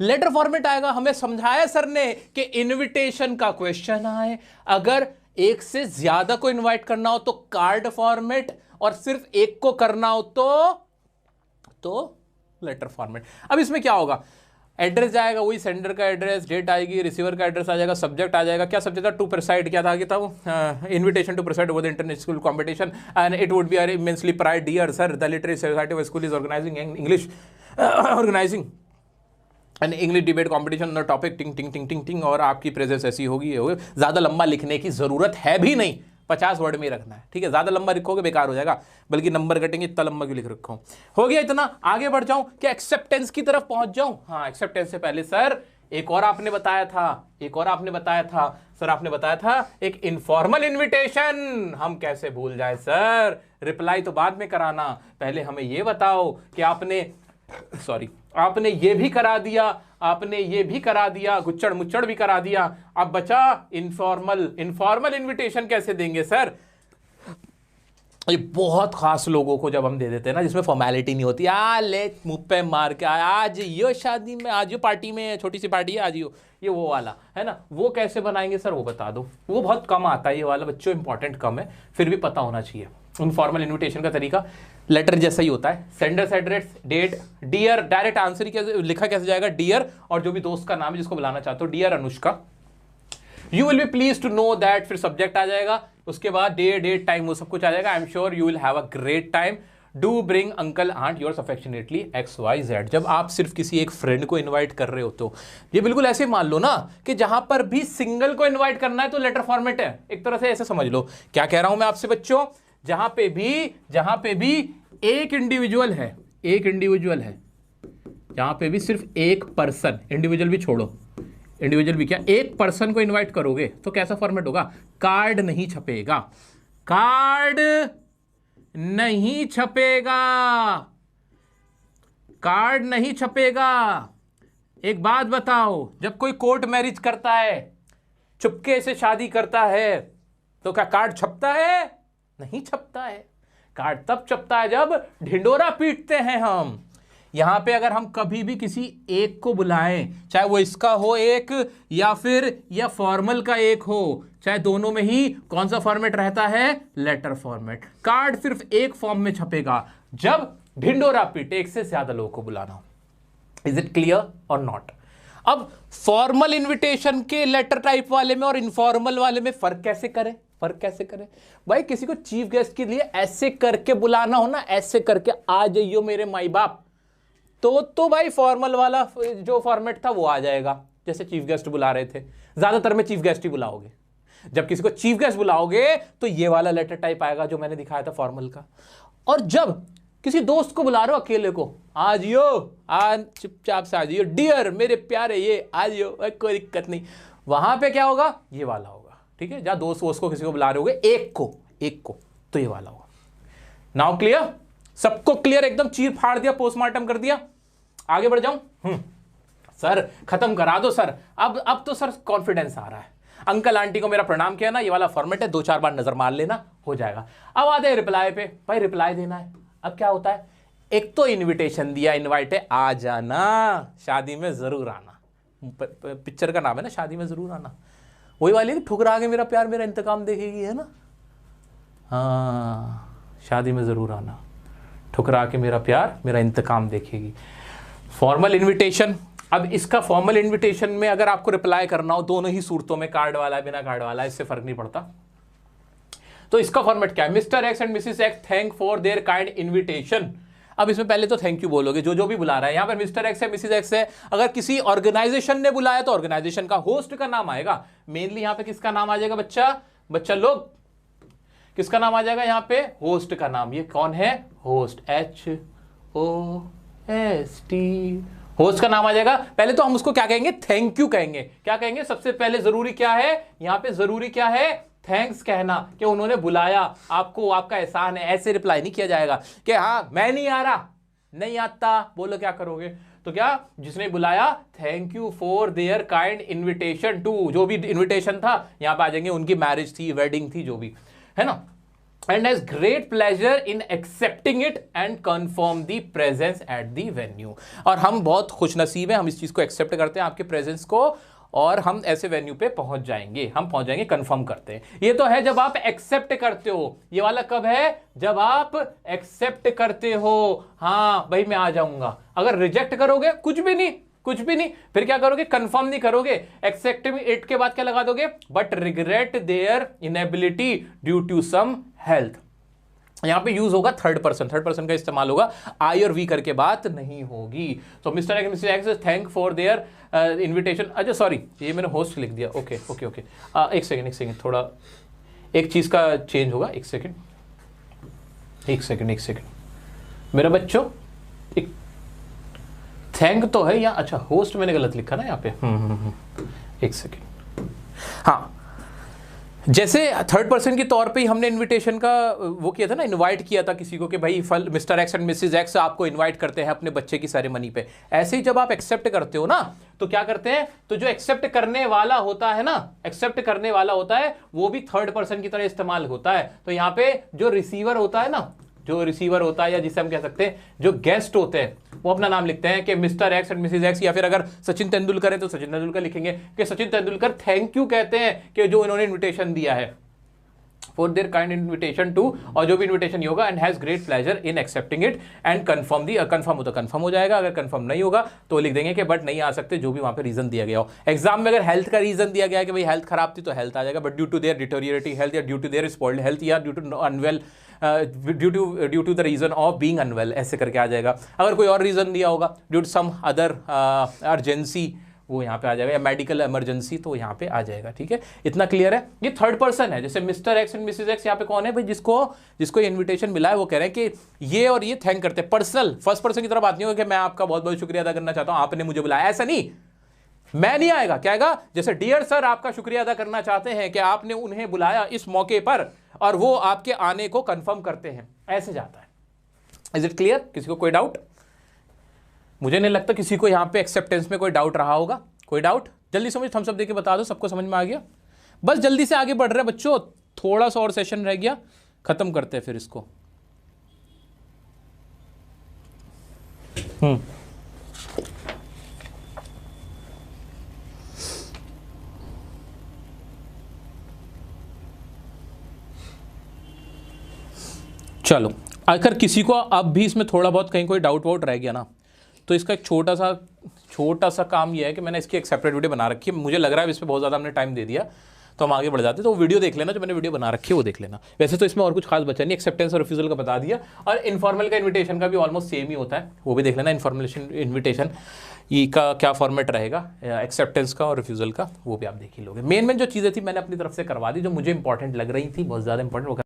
लेटर फॉर्मेट आएगा, हमें समझाया सर ने कि इनविटेशन का क्वेश्चन आए, अगर एक से ज्यादा को इनवाइट करना हो तो कार्ड फॉर्मेट, और सिर्फ एक को करना हो तो लेटर फॉर्मेट। अब इसमें क्या होगा, एड्रेस जाएगा वही सेंडर का एड्रेस, डेट आएगी, रिसीवर का एड्रेस आ जाएगा, सब्जेक्ट आ जाएगा, क्या सब्जेक्ट था, टू प्रिसाइड, क्या था वो, invitation to preside over the international competition and it would be immensely pride dear sir the literary society of school is organizing English organizing and English debate competition the topic ting ting ting ting टिंग, और आपकी presence ऐसी होगी। ज्यादा लंबा लिखने की जरूरत है भी नहीं, 50 वर्ड में रखना है, ठीक है। ज्यादा लंबा लिखोगे बेकार हो जाएगा, बल्कि नंबर कटेंगे, इतना लंबा क्यों लिख रखा हूं। हो गया इतना, आगे बढ़ जाऊं क्या एक्सेप्टेंस की तरफ पहुंच जाऊं। हाँ, एक्सेप्टेंस से पहले सर एक और आपने बताया था, सर आपने बताया था एक इनफॉर्मल इनविटेशन, हम कैसे भूल जाए सर, रिप्लाई तो बाद में कराना, पहले हमें यह बताओ कि आपने ये भी करा दिया, गुच्चड़ मुच्चड़ भी करा दिया, अब बचा इनफॉर्मल इन्विटेशन कैसे देंगे सर। ये बहुत खास लोगों को जब हम दे देते हैं ना, जिसमें फॉर्मेलिटी नहीं होती, ले मुंह पे मार के आज यो शादी में, आज यो पार्टी में, छोटी सी पार्टी है आज यो, ये वो वाला है ना, वो कैसे बनाएंगे सर, वो बता दो। वो बहुत कम आता है ये वाला, बच्चों इंपॉर्टेंट कम है, फिर भी पता होना चाहिए। इनफॉर्मल इन्विटेशन का तरीका लेटर जैसा ही होता है, sender's address, date, dear, direct answer ही लिखा कैसे जाएगा, डियर, और जो भी दोस्त का नाम है जिसको बुलाना चाहते हो, dear Anushka, you will be please to know that, फिर सब्जेक्ट आ जाएगा, उसके बाद डे, डेट, टाइम, वो सब कुछ आ जाएगा। I am sure you will have a great time, do bring uncle aunt yours affectionately XYZ। जब आप सिर्फ किसी एक फ्रेंड को इनवाइट कर रहे हो तो ये बिल्कुल ऐसे मान लो ना कि जहां पर भी सिंगल को इनवाइट करना है तो लेटर फॉर्मेट है, एक तरह से ऐसे समझ लो। क्या कह रहा हूं मैं आपसे बच्चों, जहां पे भी एक इंडिविजुअल है, जहां पे भी सिर्फ एक पर्सन, इंडिविजुअल भी छोड़ो, इंडिविजुअल भी क्या, एक पर्सन को इनवाइट करोगे तो कैसा फॉर्मेट होगा, कार्ड नहीं छपेगा, कार्ड नहीं छपेगा। एक बात बताओ, जब कोई कोर्ट मैरिज करता है, चुपके से शादी करता है, तो क्या कार्ड छपता है, नहीं छपता है। कार्ड तब छपता है जब ढिंडोरा पीटते हैं हम। यहां पे अगर हम कभी भी किसी एक को बुलाएं, चाहे वो इसका हो एक या फॉर्मल का एक हो, चाहे दोनों में ही कौन सा फॉर्मेट रहता है, लेटर फॉर्मेट। कार्ड सिर्फ एक फॉर्म में छपेगा जब ढिंडोरा पीटे, एक से ज्यादा लोगों को बुलाना हो। इज इट क्लियर और नॉट। अब फॉर्मल इन्विटेशन के लेटर टाइप वाले में और इनफॉर्मल वाले में फर्क कैसे करें भाई। किसी को चीफ गेस्ट के लिए ऐसे करके बुलाना हो ना, ऐसे करके आ जाइयो मेरे माई बाप, तो भाई फॉर्मल वाला जो फॉर्मेट था वो आ जाएगा, जैसे चीफ गेस्ट बुला रहे थे। ज्यादातर में चीफ गेस्ट ही बुलाओगे, जब किसी को चीफ गेस्ट बुलाओगे तो ये वाला लेटर टाइप आएगा जो मैंने दिखाया था फॉर्मल का। और जब किसी दोस्त को बुला रहे हो अकेले को, आ जियो, आज चुपचाप से आ जाइयो, डियर मेरे प्यारे, ये आ जियो, कोई दिक्कत नहीं, वहां पे क्या होगा, ये वाला होगा, ठीक है। जहां दोस्त को किसी को बुला रहे होगे, एक को तो ये वाला होगा। नाउ क्लियर, सबको क्लियर, एकदम चीर फाड़ दिया, पोस्टमार्टम कर दिया। आगे बढ़ जाऊं, सर खत्म करा दो सर, अब तो सर कॉन्फिडेंस आ रहा है। अंकल आंटी को मेरा प्रणाम किया ना, ये वाला फॉर्मेट है, 2-4 बार नजर मार लेना, हो जाएगा। अब आते हैं रिप्लाई पे, भाई रिप्लाई देना है। अब क्या होता है, एक तो इनविटेशन दिया, इनवाइट है, आ जाना, शादी में जरूर आना, पिक्चर का नाम है ना, शादी में जरूर आना, वही वाली ठुकरा के मेरा प्यार मेरा इंतकाम देखेगी, है ना, हाँ, शादी में जरूर आना, ठुकरा के मेरा प्यार मेरा इंतकाम देखेगी। फॉर्मल इनविटेशन, अब इसका फॉर्मल इनविटेशन में अगर आपको रिप्लाई करना हो, दोनों ही सूरतों में, कार्ड वाला बिना कार्ड वाला, इससे फर्क नहीं पड़ता। तो इसका फॉर्मेट क्या है, mister x and Mrs x thank for their kind invitation. अब इसमें पहले तो थैंक यू बोलोगे, जो भी बुला रहा है। यहां पर मिस्टर एक्स है, मिसेस एक्स है, अगर किसी ऑर्गेनाइजेशन ने बुलाया तो ऑर्गेनाइजेशन का होस्ट का नाम आएगा। मेनली यहां पे किसका नाम आ जाएगा बच्चा लोग, किसका नाम आ जाएगा यहाँ पे, होस्ट का नाम। ये कौन है, होस्ट, HOST, होस्ट का नाम आ जाएगा। पहले तो हम उसको क्या कहेंगे, थैंक यू कहेंगे। क्या कहेंगे, सबसे पहले जरूरी क्या है, यहां पे जरूरी क्या है, थैंक्स कहना, कि उन्होंने बुलाया आपको, आपका एहसान है। ऐसे रिप्लाई नहीं किया जाएगा कि हाँ मैं नहीं आ रहा, नहीं आता, बोलो क्या करोगे? तो क्या, जिसने बुलाया, thank you for their kind invitation to, जो भी इन्विटेशन था यहां पे आ जाएंगे, उनकी मैरिज थी, वेडिंग थी, जो भी है ना, and has great pleasure in accepting it and confirm the presence at the venue। और हम बहुत खुश नसीब हैं, हम इस चीज को एक्सेप्ट करते हैं, आपके प्रेजेंस को, और हम ऐसे वेन्यू पे पहुंच जाएंगे, हम पहुंच जाएंगे, कंफर्म करते हैं। ये तो है जब आप एक्सेप्ट करते हो, ये वाला कब है? जब आप एक्सेप्ट करते हो, हाँ भाई मैं आ जाऊंगा। अगर रिजेक्ट करोगे, कुछ भी नहीं, कुछ भी नहीं, फिर क्या करोगे? कंफर्म नहीं करोगे। एक्सेप्टिंग इट के बाद क्या लगा दोगे? But regret their inability due to some health. यहां पे यूज होगा थर्ड पर्सन, थर्ड पर्सन का इस्तेमाल होगा, आई और वी करके बात नहीं होगी। तो mister x Mrs x thank for their invitation. अच्छा सॉरी, ये मैंने होस्ट लिख दिया। ओके ओके ओके, एक सेकेंड, थोड़ा एक चीज का चेंज होगा। एक सेकेंड मेरा बच्चों, एक थैंक तो है यहाँ, अच्छा होस्ट मैंने गलत लिखा ना यहाँ पे। एक सेकेंड, हाँ, जैसे थर्ड पर्सन के तौर पे ही हमने इनविटेशन का वो किया था ना, इनवाइट किया था किसी को कि भाई mister x and Mrs x आपको इनवाइट करते हैं अपने बच्चे की सेरेमनी पे। ऐसे ही जब आप एक्सेप्ट करते हो ना, तो क्या करते हैं? तो जो एक्सेप्ट करने वाला होता है ना, एक्सेप्ट करने वाला होता है, वो भी थर्ड पर्सन की तरह इस्तेमाल होता है। तो यहाँ पे जो रिसीवर होता है ना, जो रिसीवर होता है, या जिसे हम कह सकते हैं जो गेस्ट होते हैं, वो अपना नाम लिखते हैं कि mister x and Mrs x, या फिर अगर सचिन तेंदुलकर है तो सचिन तेंदुलकर लिखेंगे कि सचिन तेंदुलकर थैंक यू कहते हैं कि जो इन्होंने इनविटेशन दिया है, for their kind invitation to, और जो भी इनविटेशन ही होगा, and has great pleasure in accepting it and confirm the. Confirm हो तो कंफर्म हो जाएगा, अगर कंफर्म नहीं होगा तो लिख देंगे कि बट नहीं आ सकते, जो भी वहां पे रीजन दिया गया हो। एग्जाम में अगर हेल्थ का रीजन दिया गया है कि भाई हेल्थ खराब थी, तो हेल्थ आ जाएगा, but due to their deteriorating health, या due to their spoiled health, या due to unwell, due to the reason of being unwell, ऐसे करके आ जाएगा। अगर कोई और रीजन दिया होगा, due to some other urgency, वो यहाँ पे आ जाएगा, या मेडिकल इमरजेंसी, तो यहाँ पे आ जाएगा। ठीक है, इतना क्लियर है? ये थर्ड पर्सन है। जैसे mister x and Mrs x, यहाँ पे कौन है भाई? जिसको इनविटेशन मिला है, वो कह रहे हैं कि ये और ये थैंक करते हैं। पर्सनल फर्स्ट पर्सन की तरह बात नहीं होगी कि मैं आपका बहुत बहुत शुक्रिया अदा करना चाहता हूँ, आपने मुझे बुलाया, ऐसा नहीं। मैं नहीं आएगा, क्या आएगा? जैसे डियर सर आपका शुक्रिया अदा करना चाहते हैं कि आपने उन्हें बुलाया इस मौके पर, और वो आपके आने को कंफर्म करते हैं, ऐसे जाता है। Is it clear? किसी को कोई डाउट? मुझे नहीं लगता किसी को यहां पे एक्सेप्टेंस में कोई डाउट रहा होगा। कोई डाउट? जल्दी समझ, थम्स अप देके बता दो, सबको समझ में आ गया? बस जल्दी से आगे बढ़ रहे बच्चों, थोड़ा सा और सेशन रह गया, खत्म करते हैं फिर इसको। चलो, अगर किसी को अब भी इसमें थोड़ा बहुत कहीं कोई डाउट वाउट रह गया ना, तो इसका एक छोटा सा काम यह है कि मैंने इसकी एक सेपरेट वीडियो बना रखी है। मुझे लग रहा है इस पर बहुत ज़्यादा हमने टाइम दे दिया, तो हम आगे बढ़ जाते हैं। तो वो वीडियो देख लेना, जो मैंने वीडियो बना रखी है वो देख लेना। वैसे तो इसमें और कुछ खास बचा नहीं, एक्सेप्टेंस और रिफ्यूजल का बता दिया, और इनफॉर्मल का इन्विटेशन का भी ऑलमोस्ट सेम ही होता है, वो भी देख लेना। इन्फॉर्मेशन इन्विटेशन ई का क्या फॉर्मेट रहेगा, एक्सेप्टेंस का और रिफ्यूजल का, वो भी आप देख ही लोगे। मेन जो चीज़ें थी मैंने अपनी तरफ से करवा दी, जो मुझे इंपॉर्टेंट लग रही थी, बहुत ज़्यादा इंपॉर्टेंट।